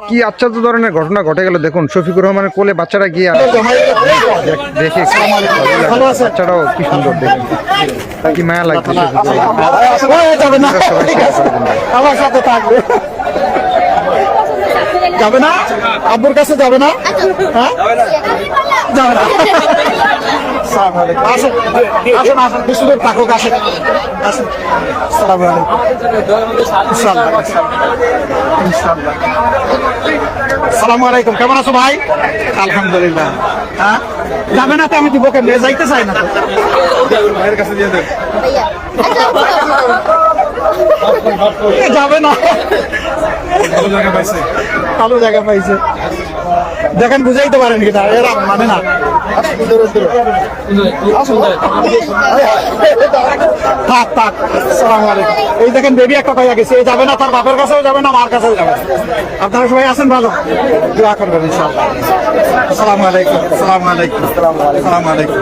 কি আশ্চর্য ধরনের ঘটনা ঘটে গেল দেখুন। শফিকুর রহমানের কোলে বাচ্চাটা গিয়ে দেখে বাচ্চাটাও কি সুন্দর দেখুন, কি মায়া লাগছে। আমার সাথে থাকবে, যাবে না? আব্বুর কাছে যাবে না? হ্যাঁ যাবে না। আসেন আসেন আসেন, বেশি দূর থাকুক, আসেন আসেন। আসসালামু আলাইকুম। ইনশাআল্লাহ ইনশাআল্লাহ। আসসালামু আলাইকুম, কেমন আছো ভাই? আলহামদুলিল্লাহ। হ্যাঁ যাবে না তো? আমি দিব কেন, যাইতে চাই না। ভাইয়ের কাছে দিয়ে দেন। যাবে না, ভালো জায়গা পাইছে। দেখেন বুঝাইতে পারেন কিনা, এরা মানে না। থাক থাক। আসসালামু আলাইকুম। এই দেখেন বেবি একটা পাইয়া গেছে, যাবে না, তার বাপের কাছেও যাবে না, মার কাছেও যাবে। আপনারা সবাই আছেন ভালো, দোয়া করবেন ইনশাআল্লাহ। আসসালামু আলাইকুম। আসসালামু আলাইকুম। আসসালামু আলাইকুম।